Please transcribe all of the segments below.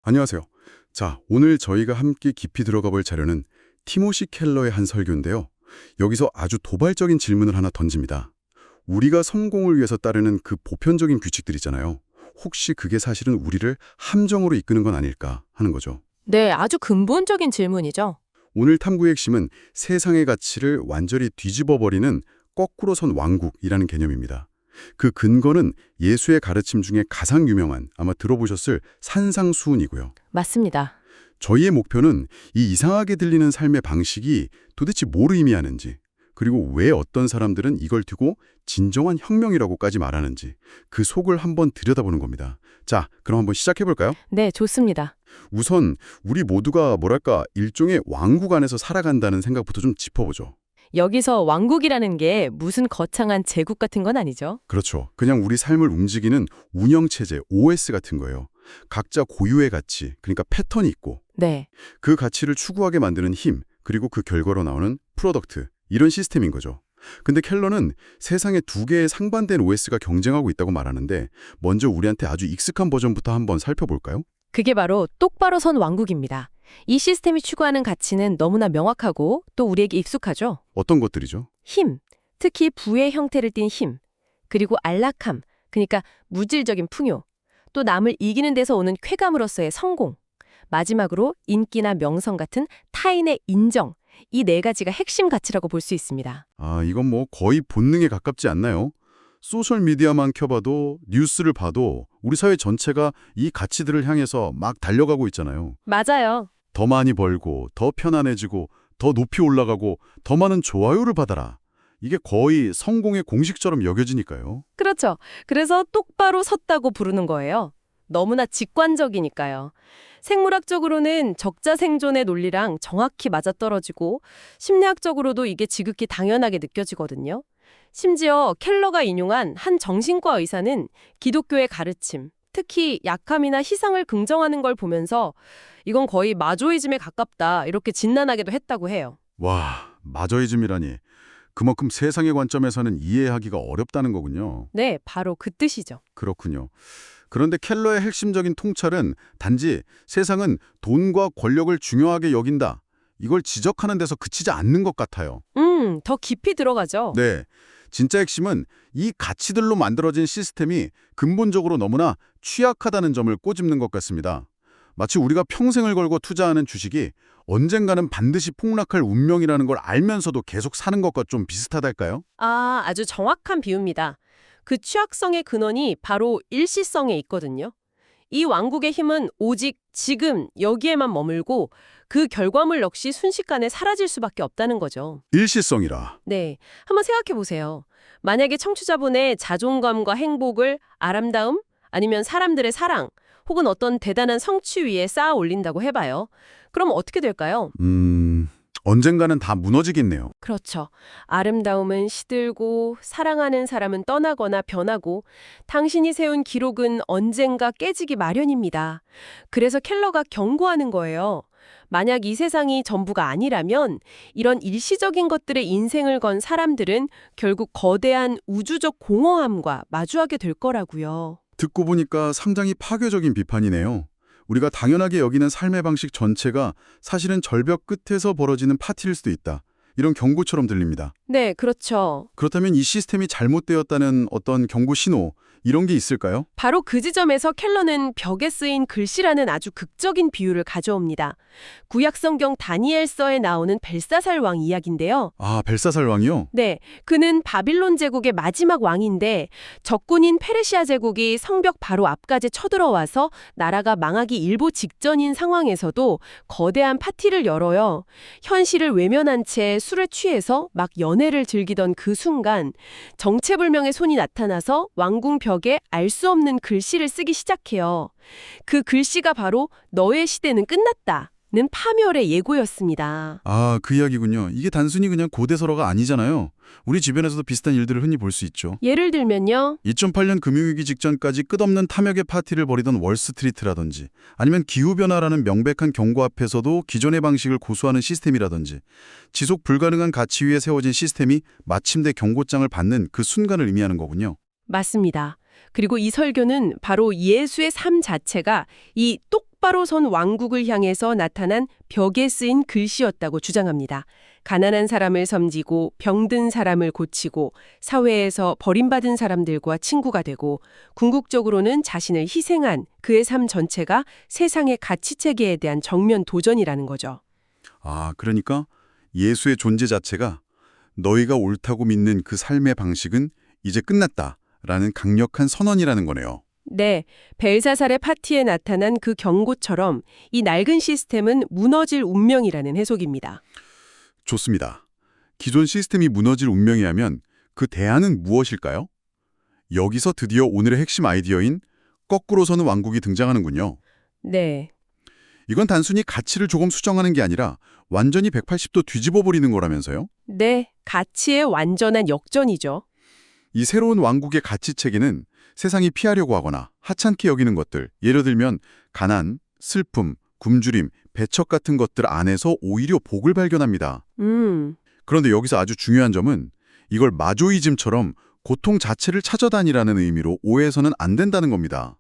안녕하세요. 자, 오늘 저희가 함께 깊이 들어가 볼 자료는 티모시 켈러의 한 설교인데요. 여기서 아주 도발적인 질문을 하나 던집니다. 우리가 성공을 위해서 따르는 그 보편적인 규칙들 있잖아요. 혹시 그게 사실은 우리를 함정으로 이끄는 건 아닐까 하는 거죠. 네, 아주 근본적인 질문이죠. 오늘 탐구의 핵심은 세상의 가치를 완전히 뒤집어버리는 거꾸로 선 왕국이라는 개념입니다. 그 근거는 예수의 가르침 중에 가장 유명한, 아마 들어보셨을 산상수훈이고요. 맞습니다. 저희의 목표는 이 이상하게 들리는 삶의 방식이 도대체 뭘 의미하는지, 그리고 왜 어떤 사람들은 이걸 두고 진정한 혁명이라고까지 말하는지 그 속을 한번 들여다보는 겁니다. 자, 그럼 한번 시작해볼까요? 네, 좋습니다. 우선 우리 모두가 뭐랄까 일종의 왕국 안에서 살아간다는 생각부터 좀 짚어보죠. 여기서 왕국이라는 게 무슨 거창한 제국 같은 건 아니죠. 그렇죠. 그냥 우리 삶을 움직이는 운영체제, OS 같은 거예요. 각자 고유의 가치, 그러니까 패턴이 있고 네, 그 가치를 추구하게 만드는 힘, 그리고 그 결과로 나오는 프로덕트, 이런 시스템인 거죠. 근데 켈러는 세상에 두 개의 상반된 OS가 경쟁하고 있다고 말하는데 먼저 우리한테 아주 익숙한 버전부터 한번 살펴볼까요? 그게 바로 똑바로 선 왕국입니다. 이 시스템이 추구하는 가치는 너무나 명확하고 또 우리에게 익숙하죠. 어떤 것들이죠? 힘, 특히 부의 형태를 띤 힘, 그리고 안락함, 그러니까 물질적인 풍요, 또 남을 이기는 데서 오는 쾌감으로서의 성공, 마지막으로 인기나 명성 같은 타인의 인정, 이 네 가지가 핵심 가치라고 볼 수 있습니다. 아, 이건 뭐 거의 본능에 가깝지 않나요? 소셜미디어만 켜봐도 뉴스를 봐도 우리 사회 전체가 이 가치들을 향해서 막 달려가고 있잖아요. 맞아요. 더 많이 벌고, 더 편안해지고, 더 높이 올라가고, 더 많은 좋아요를 받아라. 이게 거의 성공의 공식처럼 여겨지니까요. 그렇죠. 그래서 똑바로 섰다고 부르는 거예요. 너무나 직관적이니까요. 생물학적으로는 적자 생존의 논리랑 정확히 맞아떨어지고 심리학적으로도 이게 지극히 당연하게 느껴지거든요. 심지어 켈러가 인용한 한 정신과 의사는 기독교의 가르침, 특히 약함이나 희생을 긍정하는 걸 보면서 이건 거의 마조이즘에 가깝다 이렇게 진단하기도 했다고 해요. 와, 마저이즘이라니. 그만큼 세상의 관점에서는 이해하기가 어렵다는 거군요. 네, 바로 그 뜻이죠. 그렇군요. 그런데 켈러의 핵심적인 통찰은 단지 세상은 돈과 권력을 중요하게 여긴다. 이걸 지적하는 데서 그치지 않는 것 같아요. 더 깊이 들어가죠. 네. 진짜 핵심은 이 가치들로 만들어진 시스템이 근본적으로 너무나 취약하다는 점을 꼬집는 것 같습니다. 마치 우리가 평생을 걸고 투자하는 주식이 언젠가는 반드시 폭락할 운명이라는 걸 알면서도 계속 사는 것과 좀 비슷하달까요? 아, 아주 정확한 비유입니다. 그 취약성의 근원이 바로 일시성에 있거든요. 이 왕국의 힘은 오직 지금 여기에만 머물고 그 결과물 역시 순식간에 사라질 수밖에 없다는 거죠. 일시성이라. 네, 한번 생각해 보세요. 만약에 청취자분의 자존감과 행복을 아름다움 아니면 사람들의 사랑 혹은 어떤 대단한 성취 위에 쌓아 올린다고 해봐요. 그럼 어떻게 될까요? 언젠가는 다 무너지겠네요. 그렇죠. 아름다움은 시들고 사랑하는 사람은 떠나거나 변하고 당신이 세운 기록은 언젠가 깨지기 마련입니다. 그래서 켈러가 경고하는 거예요. 만약 이 세상이 전부가 아니라면 이런 일시적인 것들의 인생을 건 사람들은 결국 거대한 우주적 공허함과 마주하게 될 거라고요. 듣고 보니까 상당히 파괴적인 비판이네요. 우리가 당연하게 여기는 삶의 방식 전체가 사실은 절벽 끝에서 벌어지는 파티일 수도 있다. 이런 경고처럼 들립니다. 네, 그렇죠. 그렇다면 이 시스템이 잘못되었다는 어떤 경고 신호, 이런 게 있을까요? 바로 그 지점에서 켈러는 벽에 쓰인 글씨라는 아주 극적인 비유를 가져옵니다. 구약성경 다니엘서에 나오는 벨사살 왕 이야기인데요. 아, 벨사살 왕이요? 네, 그는 바빌론 제국의 마지막 왕인데 적군인 페르시아 제국이 성벽 바로 앞까지 쳐들어와서 나라가 망하기 일보 직전인 상황에서도 거대한 파티를 열어요. 현실을 외면한 채 술에 취해서 막 연애를 즐기던 그 순간 정체불명의 손이 나타나서 왕궁 벽에 알 수 없는 글씨를 쓰기 시작해요. 그 글씨가 바로 너의 시대는 끝났다. 는 파멸의 예고였습니다. 아, 그 이야기군요. 이게 단순히 그냥 고대설화가 아니잖아요. 우리 주변에서도 비슷한 일들을 흔히 볼 수 있죠. 예를 들면요. 2008년 금융위기 직전까지 끝없는 탐욕의 파티를 벌이던 월스트리트라든지 아니면 기후변화라는 명백한 경고 앞에서도 기존의 방식을 고수하는 시스템이라든지 지속 불가능한 가치 위에 세워진 시스템이 마침내 경고장을 받는 그 순간을 의미하는 거군요. 맞습니다. 그리고 이 설교는 바로 예수의 삶 자체가 이 똑바로 선 왕국을 향해서 나타난 벽에 쓰인 글씨였다고 주장합니다. 가난한 사람을 섬기고 병든 사람을 고치고 사회에서 버림받은 사람들과 친구가 되고 궁극적으로는 자신을 희생한 그의 삶 전체가 세상의 가치체계에 대한 정면 도전이라는 거죠. 아, 그러니까 예수의 존재 자체가 너희가 옳다고 믿는 그 삶의 방식은 이제 끝났다라는 강력한 선언이라는 거네요. 네, 벨사살의 파티에 나타난 그 경고처럼 이 낡은 시스템은 무너질 운명이라는 해석입니다. 좋습니다. 기존 시스템이 무너질 운명이라면 그 대안은 무엇일까요? 여기서 드디어 오늘의 핵심 아이디어인 거꾸로 서는 왕국이 등장하는군요. 네, 이건 단순히 가치를 조금 수정하는 게 아니라 완전히 180도 뒤집어 버리는 거라면서요? 네, 가치의 완전한 역전이죠. 이 새로운 왕국의 가치 체계는 세상이 피하려고 하거나 하찮게 여기는 것들, 예를 들면 가난, 슬픔, 굶주림, 배척 같은 것들 안에서 오히려 복을 발견합니다. 그런데 여기서 아주 중요한 점은 이걸 마조이즘처럼 고통 자체를 찾아다니라는 의미로 오해해서는 안 된다는 겁니다.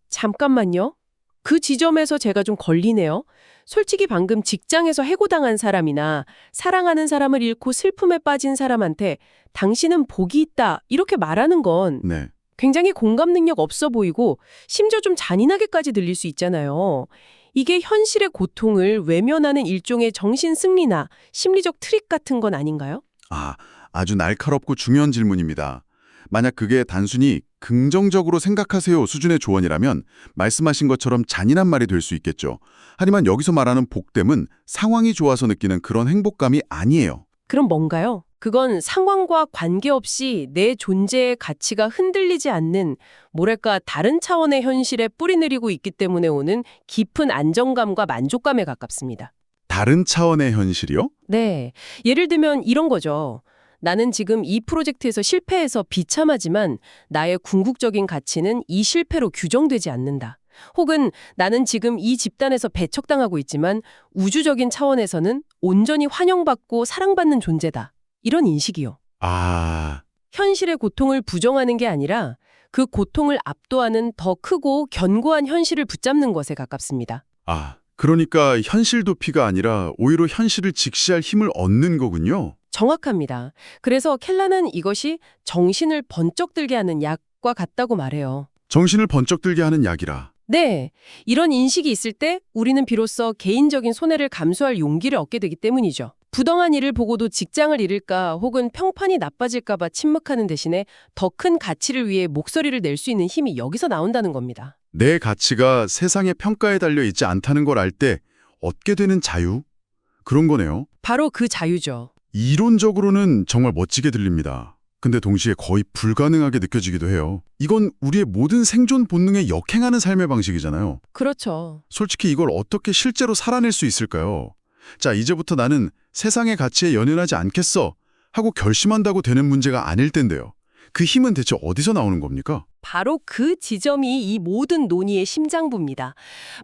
잠깐만요. 그 지점에서 제가 좀 걸리네요. 솔직히 방금 직장에서 해고당한 사람이나 사랑하는 사람을 잃고 슬픔에 빠진 사람한테 당신은 복이 있다 이렇게 말하는 건 네. 굉장히 공감 능력 없어 보이고 심지어 좀 잔인하게까지 들릴 수 있잖아요. 이게 현실의 고통을 외면하는 일종의 정신 승리나 심리적 트릭 같은 건 아닌가요? 아, 아주 날카롭고 중요한 질문입니다. 만약 그게 단순히 긍정적으로 생각하세요 수준의 조언이라면 말씀하신 것처럼 잔인한 말이 될 수 있겠죠. 하지만 여기서 말하는 복됨은 상황이 좋아서 느끼는 그런 행복감이 아니에요. 그럼 뭔가요? 그건 상황과 관계없이 내 존재의 가치가 흔들리지 않는 뭐랄까 다른 차원의 현실에 뿌리 내리고 있기 때문에 오는 깊은 안정감과 만족감에 가깝습니다. 다른 차원의 현실이요? 네. 예를 들면 이런 거죠. 나는 지금 이 프로젝트에서 실패해서 비참하지만 나의 궁극적인 가치는 이 실패로 규정되지 않는다. 혹은 나는 지금 이 집단에서 배척당하고 있지만 우주적인 차원에서는 온전히 환영받고 사랑받는 존재다. 이런 인식이요. 아, 현실의 고통을 부정하는 게 아니라 그 고통을 압도하는 더 크고 견고한 현실을 붙잡는 것에 가깝습니다. 그러니까 현실 도피가 아니라 오히려 현실을 직시할 힘을 얻는 거군요. 정확합니다. 그래서 켈라는 이것이 정신을 번쩍 들게 하는 약과 같다고 말해요. 정신을 번쩍 들게 하는 약이라. 네, 이런 인식이 있을 때 우리는 비로소 개인적인 손해를 감수할 용기를 얻게 되기 때문이죠. 부당한 일을 보고도 직장을 잃을까 혹은 평판이 나빠질까 봐 침묵하는 대신에 더 큰 가치를 위해 목소리를 낼 수 있는 힘이 여기서 나온다는 겁니다. 내 가치가 세상의 평가에 달려 있지 않다는 걸 알 때 얻게 되는 자유? 그런 거네요. 바로 그 자유죠. 이론적으로는 정말 멋지게 들립니다. 근데 동시에 거의 불가능하게 느껴지기도 해요. 이건 우리의 모든 생존 본능에 역행하는 삶의 방식이잖아요. 그렇죠. 솔직히 이걸 어떻게 실제로 살아낼 수 있을까요? 자, 이제부터 나는 세상의 가치에 연연하지 않겠어 하고 결심한다고 되는 문제가 아닐 텐데요. 그 힘은 대체 어디서 나오는 겁니까? 바로 그 지점이 이 모든 논의의 심장부입니다.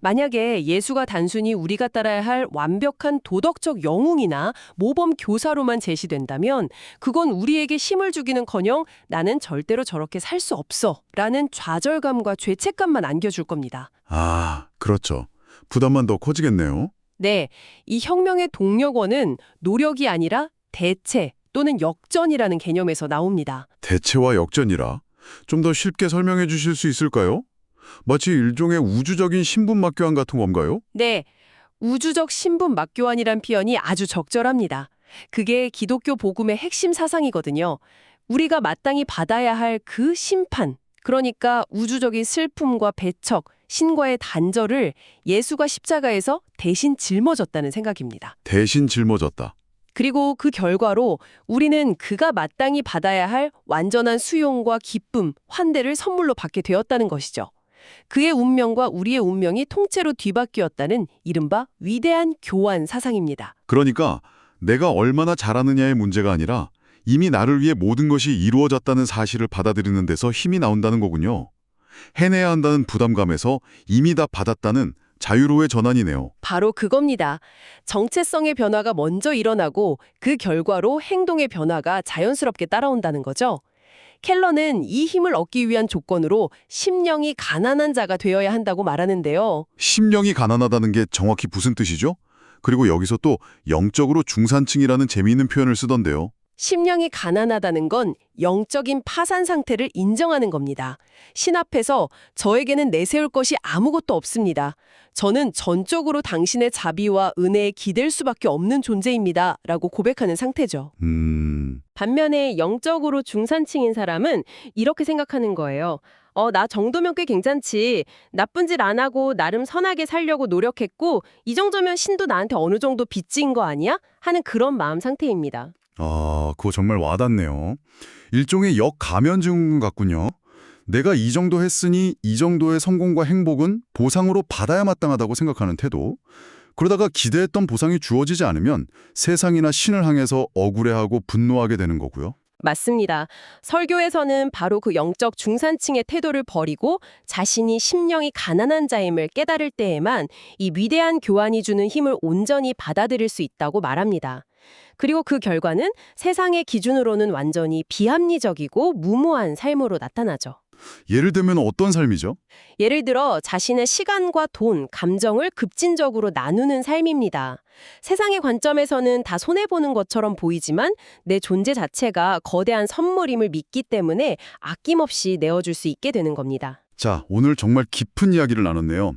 만약에 예수가 단순히 우리가 따라야 할 완벽한 도덕적 영웅이나 모범 교사로만 제시된다면 그건 우리에게 힘을 주기는커녕 나는 절대로 저렇게 살 수 없어 라는 좌절감과 죄책감만 안겨줄 겁니다. 그렇죠. 부담만 더 커지겠네요. 네, 이 혁명의 동력원은 노력이 아니라 대체 또는 역전이라는 개념에서 나옵니다. 대체와 역전이라? 좀 더 쉽게 설명해 주실 수 있을까요? 마치 일종의 우주적인 신분 맞교환 같은 건가요? 네, 우주적 신분 맞교환이란 표현이 아주 적절합니다. 그게 기독교 복음의 핵심 사상이거든요. 우리가 마땅히 받아야 할 그 심판, 그러니까 우주적인 슬픔과 배척, 신과의 단절을 예수가 십자가에서 대신 짊어졌다는 생각입니다. 대신 짊어졌다. 그리고 그 결과로 우리는 그가 마땅히 받아야 할 완전한 수용과 기쁨, 환대를 선물로 받게 되었다는 것이죠. 그의 운명과 우리의 운명이 통째로 뒤바뀌었다는 이른바 위대한 교환 사상입니다. 그러니까 내가 얼마나 잘하느냐의 문제가 아니라 이미 나를 위해 모든 것이 이루어졌다는 사실을 받아들이는 데서 힘이 나온다는 거군요. 해내야 한다는 부담감에서 이미 다 받았다는 자유로의 전환이네요. 바로 그겁니다. 정체성의 변화가 먼저 일어나고 그 결과로 행동의 변화가 자연스럽게 따라온다는 거죠. 켈러는 이 힘을 얻기 위한 조건으로 심령이 가난한 자가 되어야 한다고 말하는데요. 심령이 가난하다는 게 정확히 무슨 뜻이죠? 그리고 여기서 또 영적으로 중산층이라는 재미있는 표현을 쓰던데요. 심령이 가난하다는 건 영적인 파산 상태를 인정하는 겁니다. 신 앞에서 저에게는 내세울 것이 아무것도 없습니다. 저는 전적으로 당신의 자비와 은혜에 기댈 수밖에 없는 존재입니다. 라고 고백하는 상태죠. 반면에 영적으로 중산층인 사람은 이렇게 생각하는 거예요. 나 정도면 꽤 괜찮지. 나쁜 짓 안 하고 나름 선하게 살려고 노력했고 이 정도면 신도 나한테 어느 정도 빚진 거 아니야? 하는 그런 마음 상태입니다. 아, 그거 정말 와닿네요. 일종의 역가면증 같군요. 내가 이 정도 했으니 이 정도의 성공과 행복은 보상으로 받아야 마땅하다고 생각하는 태도. 그러다가 기대했던 보상이 주어지지 않으면 세상이나 신을 향해서 억울해하고 분노하게 되는 거고요. 맞습니다. 설교에서는 바로 그 영적 중산층의 태도를 버리고 자신이 심령이 가난한 자임을 깨달을 때에만 이 위대한 교환이 주는 힘을 온전히 받아들일 수 있다고 말합니다. 그리고 그 결과는 세상의 기준으로는 완전히 비합리적이고 무모한 삶으로 나타나죠. 예를 들면 어떤 삶이죠? 예를 들어 자신의 시간과 돈, 감정을 급진적으로 나누는 삶입니다. 세상의 관점에서는 다 손해보는 것처럼 보이지만 내 존재 자체가 거대한 선물임을 믿기 때문에 아낌없이 내어줄 수 있게 되는 겁니다. 자, 오늘 정말 깊은 이야기를 나눴네요.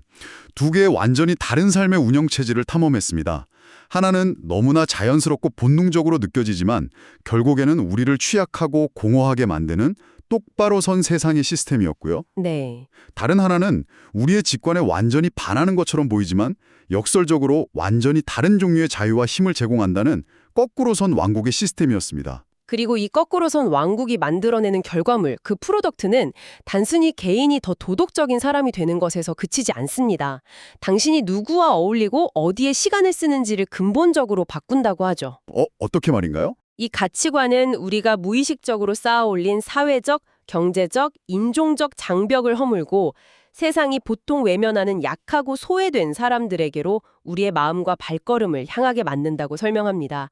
두 개의 완전히 다른 삶의 운영체제를 탐험했습니다. 하나는 너무나 자연스럽고 본능적으로 느껴지지만 결국에는 우리를 취약하고 공허하게 만드는 똑바로 선 세상의 시스템이었고요. 네. 다른 하나는 우리의 직관에 완전히 반하는 것처럼 보이지만 역설적으로 완전히 다른 종류의 자유와 힘을 제공한다는 거꾸로 선 왕국의 시스템이었습니다. 그리고 이 거꾸로 선 왕국이 만들어내는 결과물, 그 프로덕트는 단순히 개인이 더 도덕적인 사람이 되는 것에서 그치지 않습니다. 당신이 누구와 어울리고 어디에 시간을 쓰는지를 근본적으로 바꾼다고 하죠. 어떻게 말인가요? 이 가치관은 우리가 무의식적으로 쌓아올린 사회적, 경제적, 인종적 장벽을 허물고 세상이 보통 외면하는 약하고 소외된 사람들에게로 우리의 마음과 발걸음을 향하게 만든다고 설명합니다.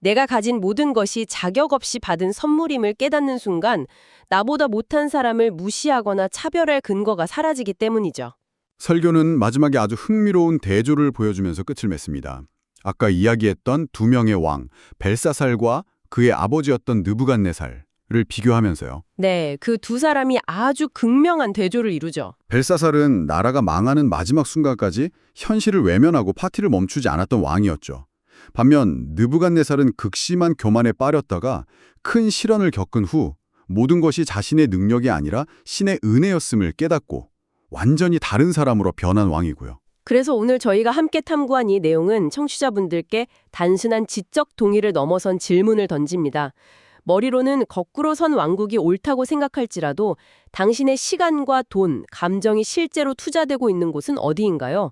내가 가진 모든 것이 자격 없이 받은 선물임을 깨닫는 순간 나보다 못한 사람을 무시하거나 차별할 근거가 사라지기 때문이죠. 설교는 마지막에 아주 흥미로운 대조를 보여주면서 끝을 맺습니다. 아까 이야기했던 두 명의 왕, 벨사살과 그의 아버지였던 느부갓네살을 비교하면서요. 네, 그 두 사람이 아주 극명한 대조를 이루죠. 벨사살은 나라가 망하는 마지막 순간까지 현실을 외면하고 파티를 멈추지 않았던 왕이었죠. 반면 느부갓네살은 극심한 교만에 빠렸다가 큰 시련을 겪은 후 모든 것이 자신의 능력이 아니라 신의 은혜였음을 깨닫고 완전히 다른 사람으로 변한 왕이고요. 그래서 오늘 저희가 함께 탐구한 이 내용은 청취자분들께 단순한 지적 동의를 넘어선 질문을 던집니다. 머리로는 거꾸로 선 왕국이 옳다고 생각할지라도 당신의 시간과 돈, 감정이 실제로 투자되고 있는 곳은 어디인가요?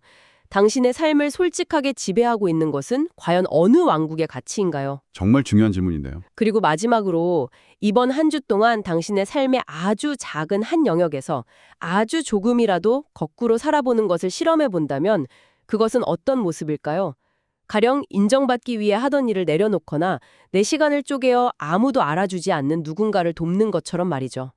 당신의 삶을 솔직하게 지배하고 있는 것은 과연 어느 왕국의 가치인가요? 정말 중요한 질문인데요. 그리고 마지막으로 이번 한 주 동안 당신의 삶의 아주 작은 한 영역에서 아주 조금이라도 거꾸로 살아보는 것을 실험해 본다면 그것은 어떤 모습일까요? 가령 인정받기 위해 하던 일을 내려놓거나 내 시간을 쪼개어 아무도 알아주지 않는 누군가를 돕는 것처럼 말이죠.